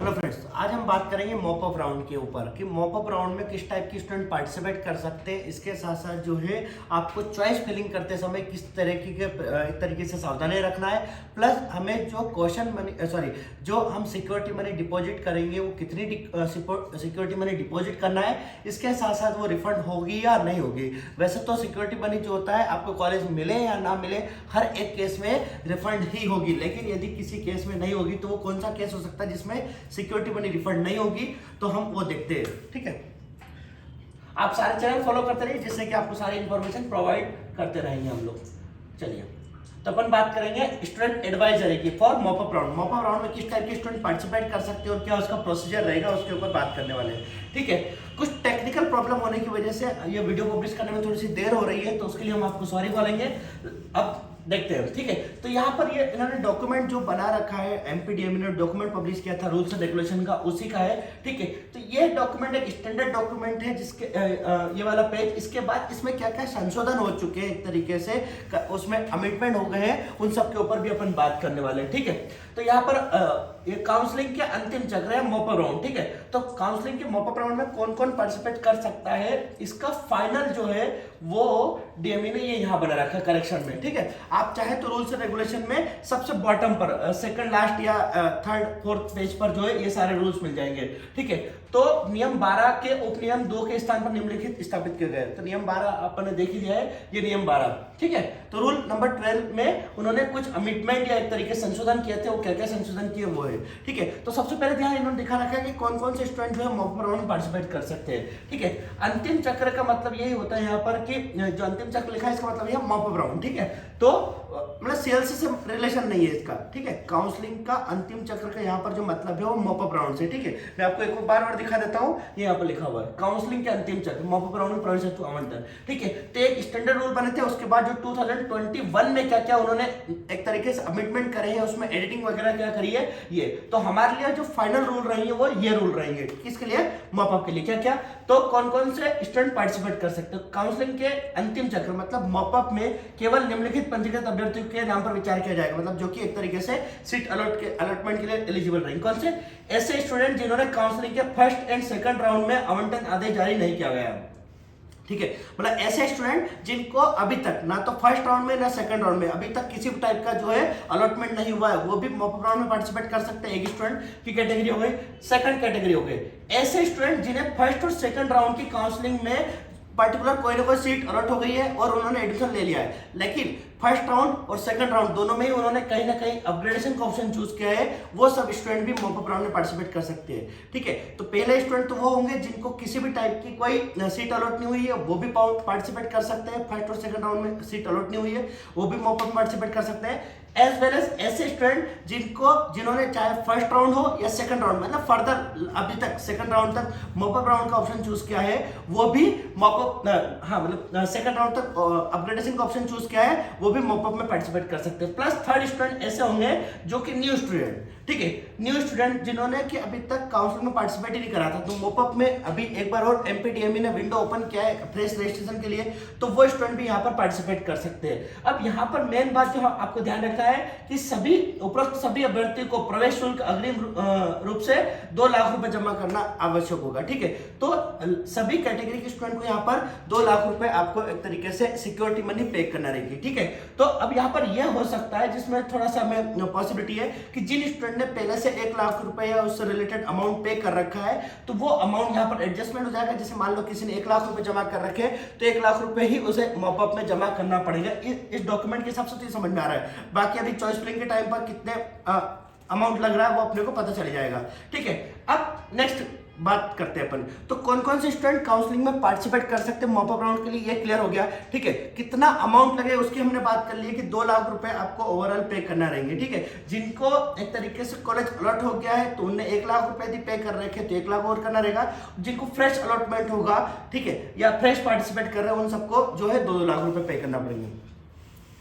Hello friends, आज हम बात करेंगे मॉप अप राउंड के ऊपर कि मॉप अप राउंड में किस टाइप की स्टूडेंट पार्टिसिपेट कर सकते हैं। इसके साथ साथ जो है आपको चॉइस फिलिंग करते समय किस तरीके से सावधानी रखना है। प्लस हमें जो क्वेश्चन मनी जो हम सिक्योरिटी मनी डिपॉजिट करेंगे वो कितनी सिक्योरिटी मनी डिपॉजिट करना है। इसके साथ साथ वो रिफंड होगी या नहीं होगी। वैसे तो सिक्योरिटी मनी जो होता है आपको कॉलेज मिले या ना मिले हर एक केस में रिफंड ही होगी, लेकिन यदि किसी केस में नहीं होगी तो वो कौन सा केस हो सकता है जिसमें सिक्योरिटी मनी रिफंड नहीं होगी, तो हम वो देखते हैं। ठीक है, आप सारे चैनल फॉलो करते रहिए जिससे कि आपको सारी इंफॉर्मेशन प्रोवाइड करते रहेंगे हम लोग। चलिए, तो अपन बात करेंगे स्टूडेंट एडवाइजरी की for mop up round. Mop up round में किस टाइप के स्टूडेंट पार्टिसिपेट कर सकते हैं और क्या उसका प्रोसीजर रहेगा, उसके ऊपर बात करने वाले हैं। ठीक है, कुछ टेक्निकल प्रॉब्लम होने की वजह से ये वीडियो पब्लिश करने में थोड़ी सी देर हो रही है, तो उसके लिए हम आपको सॉरी बोलेंगे। अब देखते हैं। ठीक है, तो यहाँ पर ये इन्होंने डॉक्यूमेंट जो बना रखा है, एमपीडीएम ने डॉक्यूमेंट पब्लिश किया था रूल्स एंड रेगुलेशन का, उसी का है। ठीक है, तो ये डॉक्यूमेंट एक स्टैंडर्ड डॉक्यूमेंट है जिसके ये वाला पेज, इसके बाद इसमें क्या क्या संशोधन हो चुके हैं, एक तरीके से उसमें अमेंडमेंट हो गए हैं, उन सब के ऊपर भी अपन बात करने वाले हैं। ठीक है, तो यहाँ पर ये काउंसलिंग के अंतिम चक्र है मॉप अप राउंड। ठीक है, तो काउंसलिंग के मॉप अप राउंड में कौन कौन पार्टिसिपेट कर सकता है, इसका फाइनल जो है वो डीएमई ने ये यहाँ बना रखा है करेक्शन में। ठीक है, आप चाहे तो रूल्स एंड रेगुलेशन में सबसे बॉटम पर सेकंड लास्ट या थर्ड फोर्थ पेज पर जो है ये सारे रूल्स मिल जाएंगे। ठीक है, तो नियम 12 के उपनियम 2 के स्थान पर निम्नलिखित स्थापित किए गए। तो नियम 12 अपन ने देख ही लिया है, ये नियम 12। ठीक है, तो रूल नंबर 12 में उन्होंने कुछ अमेंडमेंट या एक तरीके से संशोधन किए थे, वो क्या क्या संशोधन किए वो है। ठीक है, तो सबसे पहले ध्यान इन्होंने दिखा रखा है कि कौन कौन से स्टूडेंट जो है मॉप अप राउंड में पार्टिसिपेट कर सकते हैं। ठीक है, अंतिम चक्र का मतलब यही होता है यहाँ पर कि जो अंतिम चक्र लिखा है इसका मतलब यह मॉप अप राउंड। ठीक है, तो मतलब सेल्स से रिलेशन नहीं है इसका। ठीक है, काउंसलिंग का अंतिम चक्र का यहाँ पर जो मतलब है वो मॉप अप राउंड से। ठीक है, मैं आपको एक बार दिखा देता हूँ, ये यहाँ पर लिखा हुआ है काउंसलिंग के अंतिम चक्र मॉप अप राउंड में प्रवेश हेतु आमंत्रण। ठीक है, तो एक स्टैंडर्ड रूल बने थे, उसके बाद जो 2021 में क्या क्या उन्होंने एक तरीके से अमेंडमेंट करे हैं, उसमें एडिटिंग वगैरह क्या करी है ये, तो हमारे लिए जो फाइनल रूल रहेंगे वो ये रूल रहेंगे। किसके लिए? मॉप अप के लिए। क्या क्या? तो कौन कौन से स्टूडेंट पार्टिसिपेट कर सकते हैं काउंसलिंग के अंतिम चक्र, मतलब मॉप अप में केवल निम्नलिखित पंजीकृत अभ्यर्थियों के नाम पर विचार किया जाएगा, मतलब जो कि एक तरीके से सीट अलॉटमेंट के लिए एलिजिबल रहेंगे। कौन से? ऐसे स्टूडेंट जिन्होंने काउंसलिंग के फर्स्ट एंड सेकंड राउंड में आवंटन आदेश जारी नहीं किया गया। ठीक है, मतलब ऐसे स्टूडेंट जिनको अभी तक ना तो फर्स्ट राउंड में ना सेकंड राउंड में अभी तक किसी भी टाइप का जो है अलॉटमेंट नहीं हुआ है, वो भी मॉप अप राउंड में पार्टिसिपेट कर सकते हैं। एक स्टूडेंट की कैटेगरी हो गई, सेकंड कैटेगरी हो गई ऐसे स्टूडेंट जिन्हें फर्स्ट और सेकंड राउंड की काउंसलिंग में पर्टिकुलर कोई ना कोई सीट अलॉट हो गई है और उन्होंने एडमिशन ले लिया है, लेकिन फर्स्ट राउंड और सेकंड राउंड दोनों में ही उन्होंने कहीं ना कहीं अपग्रेडेशन का ऑप्शन चूज किया है, वो सब स्टूडेंट भी मॉप अप राउंड में पार्टिसिपेट कर सकते हैं। ठीक है, तो पहले स्टूडेंट तो वो होंगे जिनको किसी भी टाइप की कोई सीट अलॉट नहीं हुई है, वो भी पार्टिसिपेट कर सकते हैं। फर्स्ट और सेकंड राउंड में सीट अलॉट नहीं हुई है, वो भी मॉप अप में पार्टिसिपेट कर सकते हैं। एज वेल एज ऐसे स्टूडेंट जिन्होंने चाहे फर्स्ट राउंड हो या सेकंड राउंड, मतलब फर्दर अभी तक सेकंड राउंड तक मॉप अप राउंड का ऑप्शन चूज किया है, वो भी मॉप अप मतलब सेकंड राउंड तक अपग्रेडेशन का ऑप्शन चूज किया है, वो भी मॉप अप में पार्टिसिपेट कर सकते हैं। प्लस थर्ड स्टूडेंट ऐसे होंगे जो कि न्यू स्टूडेंट, ठीक है, न्यू स्टूडेंट जिन्होंने कि अभी तक काउंसलिंग में पार्टिसिपेट ही नहीं करा था, तो मॉप अप में अभी एक बार और एमपीडीएमई ने विंडो ओपन किया है फ्रेश रजिस्ट्रेशन के लिए, तो वो स्टूडेंट भी यहाँ पर पार्टिसिपेट कर सकते हैं। अब यहाँ पर मेन बात जो आपको ध्यान रखना है कि सभी उपरोक्त सभी अभ्यर्थियों को प्रवेश शुल्क अग्रिम रूप से 2 लाख रुपए जमा करना आवश्यक होगा। ठीक है, तो सभी कैटेगरी के स्टूडेंट को यहाँ पर 2 लाख रुपए आपको एक तरीके से सिक्योरिटी मनी पे करना रहेगी। ठीक है, तो अब यहाँ पर यह हो सकता है जिसमें थोड़ा सा हमें पॉसिबिलिटी है कि जिन स्टूडेंट ने पहले से 1 लाख रुपए या उससे रिलेटेड अमाउंट पे कर रखा है, तो वो अमाउंट यहाँ पर एडजस्टमेंट हो जाएगा। जैसे मान लो किसी ने 1 लाख रुपए जमा कर रखे, तो 1 लाख रुपए ही उसे मॉप अप में जमा करना पड़ेगा। इस डॉक्यूमेंट के हिसाब से तो समझ में आ रहा है। बाकी अभी चॉइस फिलिंग के टाइम पर कितने अमाउंट लग रहा है वो अपने को पता चल जाएगा। ठीक है, अब नेक्स्ट बात करते हैं अपन, तो कौन कौन से स्टूडेंट काउंसलिंग में पार्टिसिपेट कर सकते हैं मॉप अप राउंड के लिए, ये क्लियर हो गया। ठीक है, कितना अमाउंट लगे उसकी हमने बात कर ली है कि 2 लाख रुपए आपको ओवरऑल पे करना रहेंगे। ठीक है, जिनको एक तरीके से कॉलेज अलॉट हो गया है तो उन्हें 1 लाख रुपए यदि पे कर रखे तो 1 लाख और करना रहेगा। जिनको फ्रेश अलॉटमेंट होगा, ठीक है, या फ्रेश पार्टिसिपेट कर रहे हैं, उन सबको जो है 2 लाख रुपए पे करना पड़ेंगे।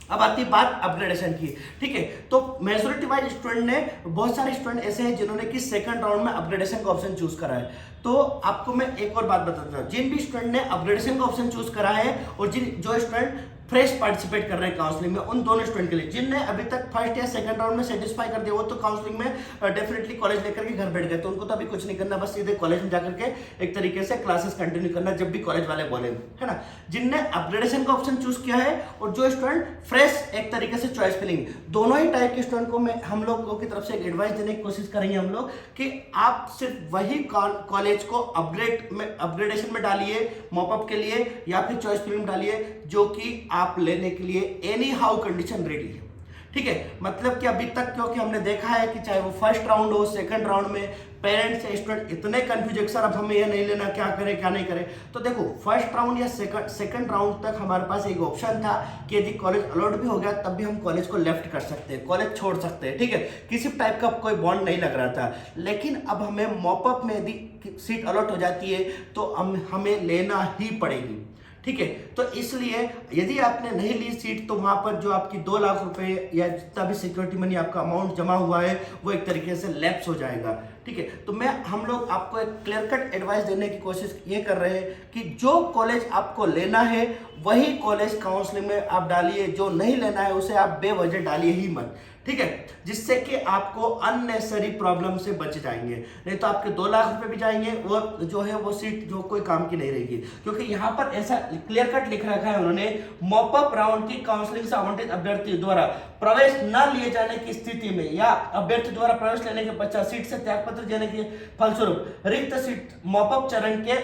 अब आती है बात अपग्रेडेशन की। ठीक है, तो मेजोरिटी वाइज स्टूडेंट ने, बहुत सारे स्टूडेंट ऐसे हैं जिन्होंने कि सेकंड राउंड में अपग्रेडेशन का ऑप्शन चूज करा है। तो आपको मैं एक और बात बताता हूं, जिन भी स्टूडेंट ने अपग्रेडेशन का ऑप्शन चूज करा है और जो स्टूडेंट फ्रेश पार्टिसिपेट कर रहे हैं काउंसलिंग में, उन दोनों स्टूडेंट के लिए जिनने अभी तक फर्स्ट या सेकंड राउंड में सेटिस्फाई कर दिया, वो तो काउंसलिंग में डेफिनेटली कॉलेज लेकर के घर बैठ गए, तो उनको तो अभी कुछ नहीं करना, बस सीधे कॉलेज में जाकर के एक तरीके से क्लासेस कंटिन्यू करना जब भी कॉलेज वाले बोले, है ना। जिनने अपग्रेडेशन का ऑप्शन चूज किया है और जो स्टूडेंट फ्रेश एक तरीके से चॉइस फिलिंग, दोनों ही टाइप के स्टूडेंट को मैं हम लोगों की तरफ से एक एडवाइस देने की कोशिश करेंगे हम लोग कि आप सिर्फ वही कॉलेज को अपग्रेडेशन में डालिए मॉपअप के लिए या फिर चॉइस फिलिंग डालिए जो कि आप लेने के लिए एनी हाउ कंडीशन रेडी है, ठीक है। मतलब कि अभी तक क्योंकि हमने देखा है कि चाहे वो फर्स्ट राउंड हो सेकंड राउंड में पेरेंट्स या स्टूडेंट इतने कंफ्यूज है सर अब हमें ये नहीं लेना, क्या करें क्या नहीं करें। तो देखो फर्स्ट राउंड या सेकंड राउंड तक हमारे पास एक ऑप्शन था कि यदि कॉलेज अलॉट भी हो गया तब भी हम कॉलेज को लेफ्ट कर सकते हैं, कॉलेज छोड़ सकते हैं, ठीक है, किसी टाइप का कोई बॉन्ड नहीं लग रहा था। लेकिन अब हमें मॉपअप में यदि सीट अलॉट हो जाती है तो हमें लेना ही पड़ेगी, ठीक है। तो इसलिए यदि आपने नहीं ली सीट तो वहां पर जो आपकी 2 लाख रुपए या जितना भी सिक्योरिटी मनी आपका अमाउंट जमा हुआ है वो एक तरीके से लैप्स हो जाएगा, ठीक है। तो हम लोग आपको एक क्लियर कट एडवाइस देने की कोशिश ये कर रहे हैं कि जो कॉलेज आपको लेना है वही कॉलेज काउंसलिंग में आप डालिए, जो नहीं लेना है उसे आप बेवजह डालिए ही मत, ठीक है, जिससे कि आपको अननेसेसरी प्रॉब्लम से बच जाएंगे। नहीं तो आपके 2 लाख रुपए भी जाएंगे और जो है वो सीट जो कोई काम की नहीं रहेगी, क्योंकि यहाँ पर ऐसा क्लियर कट लिख रखा है उन्होंने, मॉपअप राउंड की काउंसलिंग से आवंटित अभ्यर्थी द्वारा प्रवेश न लिए जाने की स्थिति में या अभ्यर्थी द्वारा प्रवेश लेने के पश्चात सीट से त्यागपत्र देने के फलस्वरूप रिक्त सीट मॉपअप चरण के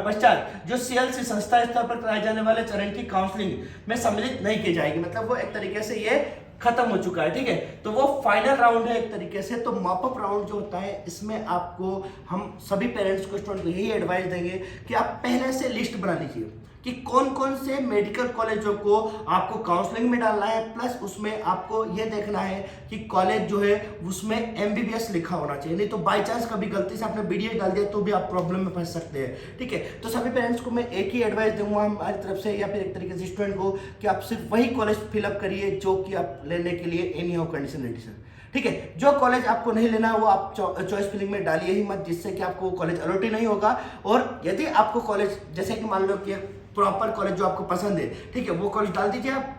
पश्चात जो सीएलसी संस्था स्तर पर कराए जाने वाले चरण की काउंसलिंग में सम्मिलित नहीं की जाएगी। मतलब वो एक तरीके से ये खत्म हो चुका है, ठीक है। तो वो फाइनल राउंड है एक तरीके से। तो मॉपअप राउंड जो होता है इसमें आपको हम सभी पेरेंट्स को स्टूडेंट को यही एडवाइस देंगे कि आप पहले से लिस्ट बना लीजिए कि कौन कौन से मेडिकल कॉलेजों को आपको काउंसलिंग में डालना है, प्लस उसमें आपको ये देखना है कि कॉलेज जो है उसमें एमबीबीएस लिखा होना चाहिए, नहीं तो बाय चांस कभी गलती से आपने बीडीएस डाल दिया तो भी आप प्रॉब्लम में फंस सकते हैं, ठीक है। तो सभी पेरेंट्स को मैं एक ही एडवाइस दूंगा हमारी तरफ से या फिर एक तरीके से स्टूडेंट को कि आप सिर्फ वही कॉलेज फिलअप करिए जो कि आप लेने के लिए any how condition ready sir, ठीक है। जो कॉलेज आपको नहीं लेना है वो आप चॉइस फिलिंग में डालिए ही मत, जिससे कि आपको कॉलेज अलॉट ही नहीं होगा। और यदि आपको कॉलेज जैसे कि मान लो कि प्रॉपर कॉलेज जो आपको पसंद है, ठीक है, वो कॉलेज डाल दीजिए आप,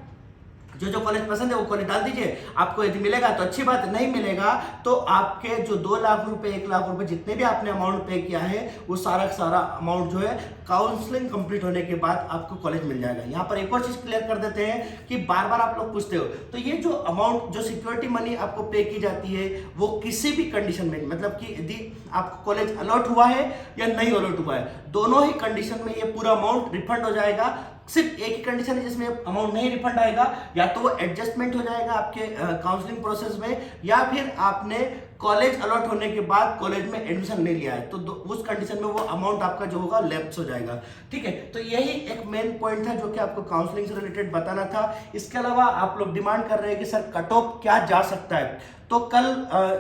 जो कॉलेज पसंद है वो कॉलेज डाल दीजिए। आपको यदि मिलेगा तो अच्छी बात, नहीं मिलेगा तो आपके जो 2 लाख रुपए 1 लाख रुपए जितने भी आपने अमाउंट पे किया है वो सारा अमाउंट जो है काउंसलिंग कंप्लीट होने के बाद आपको कॉलेज मिल जाएगा। यहाँ पर एक और चीज क्लियर कर देते हैं कि बार बार आप लोग पूछते हो, तो ये जो अमाउंट जो सिक्योरिटी मनी आपको पे की जाती है वो किसी भी कंडीशन में, मतलब कि यदि आपको कॉलेज अलॉट हुआ है या नहीं अलॉट हुआ है, दोनों ही कंडीशन में ये पूरा अमाउंट रिफंड हो जाएगा। सिर्फ एक ही कंडीशन है जिसमें अमाउंट नहीं रिफंड आएगा, या तो वो एडजस्टमेंट हो जाएगा आपके काउंसलिंग प्रोसेस में, या फिर आपने कॉलेज अलॉट होने के बाद कॉलेज में एडमिशन नहीं लिया है तो उस कंडीशन में वो अमाउंट आपका जो होगा लैप्स हो जाएगा, ठीक है। तो यही एक मेन पॉइंट था जो कि आपको काउंसलिंग से रिलेटेड बताना था। इसके अलावा आप लोग डिमांड कर रहे हैं कि सर कट ऑफ क्या जा सकता है, तो कल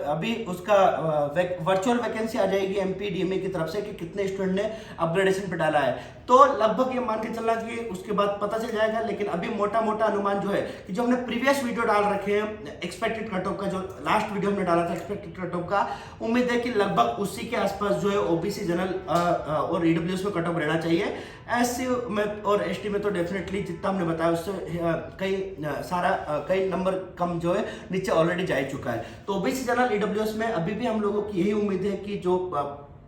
अभी उसका वर्चुअल वैकेंसी आ जाएगी एमपीडीएमए की तरफ से कि कितने स्टूडेंट ने अपग्रेडेशन पे डाला है, तो लगभग ये मान के चलना कि उसके बाद पता चल जाएगा। लेकिन अभी मोटा मोटा अनुमान जो है कि जो हमने प्रीवियस वीडियो डाल रखे हैं एक्सपेक्टेड कट ऑफ का, जो लास्ट वीडियो हमने डाला था एक्सपेक्टेड कट ऑफ का, उम्मीद है कि लगभग उसी के आसपास जो है ओबीसी जनरल और ईडब्ल्यूएस में कट ऑफ रहना चाहिए। एससी में और एसटी में तो डेफिनेटली जितना हमने बताया उससे कई नंबर कम जो है नीचे ऑलरेडी जा चुका है। तो ओबीसी जनरल ईडब्ल्यूएस में अभी भी हम लोगों की यही उम्मीद है कि जो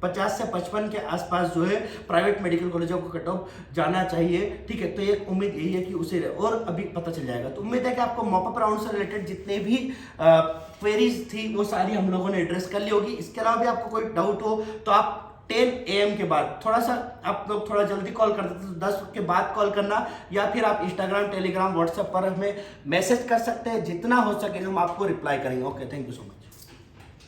50 से 55 के आसपास जो है प्राइवेट मेडिकल कॉलेजों को कट ऑफ जाना चाहिए, ठीक है। तो एक उम्मीद यही है कि उसे और अभी पता चल जाएगा। तो उम्मीद है कि आपको मॉपअप राउंड से रिलेटेड जितने भी क्वेरीज थी वो सारी हम लोगों ने एड्रेस कर ली होगी। इसके अलावा भी आपको कोई डाउट हो तो आप 10 AM के बाद थोड़ा सा आप लोग थोड़ा जल्दी कॉल करते थे तो 10 के बाद कॉल करना, या फिर आप इंस्टाग्राम टेलीग्राम व्हाट्सएप पर हमें मैसेज कर सकते हैं। जितना हो सके हम आपको रिप्लाई करेंगे। Okay, thank you so much.